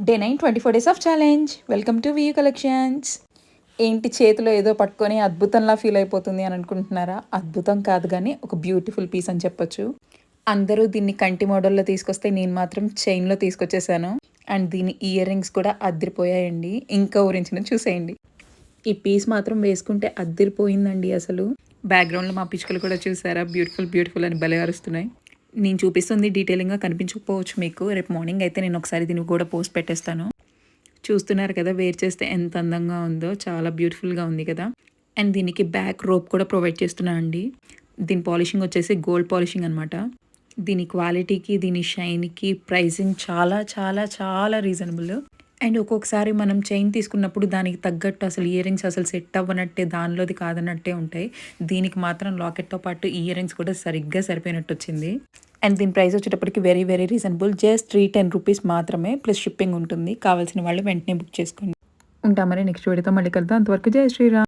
Day 9 24 days of challenge. Welcome to VU collections. ఏంటి చేతిలో ఏదో పట్టుకొని అద్భుతంలా ఫీల్ అయిపోతుంది అని అనుకుంటున్నారా? అద్భుతం కాదు గానీ ఒక బ్యూటిఫుల్ పీస్ అని చెప్పొచ్చు. అందరూ దీన్ని కంటి మోడల్‌లో తీసుకొస్తే నేను మాత్రం చైన్‌లో తీసుకొచ్చేసాను. అండ్ దీని ఇయర్ రింగ్స్ కూడా అద్దిరిపోయాయండి. ఇంకా ఊరించిన చూసేయండి. ఈ పీస్ మాత్రం వేసుకుంటే అద్దిరిపోయిందండి అసలు. బ్యాక్‌గ్రౌండ్‌లో మా పిచ్చుకలు కూడా చూసారా బ్యూటిఫుల్ బ్యూటిఫుల్ అని భలే అరుస్తున్నాయి. నేను చూపిస్తుంది డీటెయిలింగ్‌గా కనిపించకపోవచ్చు మీకు. రేపు మార్నింగ్ అయితే నేను ఒకసారి దీన్ని కూడా పోస్ట్ పెట్టేస్తాను. చూస్తున్నారు కదా వేర్ చేస్తే ఎంత అందంగా ఉందో, చాలా బ్యూటిఫుల్‌గా ఉంది కదా! అండ్ దీనికి బ్యాక్ రోప్ కూడా ప్రొవైడ్ చేస్తున్నా అండి. దీని పాలిషింగ్ వచ్చేసి గోల్డ్ పాలిషింగ్ అనమాట. దీని క్వాలిటీకి, దీని షైన్‌కి ప్రైసింగ్ చాలా చాలా చాలా రీజనబుల్. అండ్ ఒక్కొక్కసారి మనం చైన్ తీసుకున్నప్పుడు దానికి తగ్గట్టు అసలు ఇయర్ రింగ్స్ అసలు సెట్ అవ్వనట్టే, దానిలోది కాదన్నట్టే ఉంటాయి. దీనికి మాత్రం లాకెట్‌తో పాటు ఇయర్ రింగ్స్ కూడా సరిగ్గా సరిపోయినట్టు వచ్చింది. అండ్ దీని ప్రైస్ వచ్చేటప్పటికి very very reasonable. Just 310 rupees మాత్రమే. ప్లస్ షిప్పింగ్ ఉంటుంది. కావాల్సిన వాళ్ళు వెంటనే బుక్ చేసుకోండి. ఉంటాం మరి నెక్స్ట్ వీడియోతో మళ్ళీ కలుద్దాం. అంతవరకు జై శ్రీరామ్.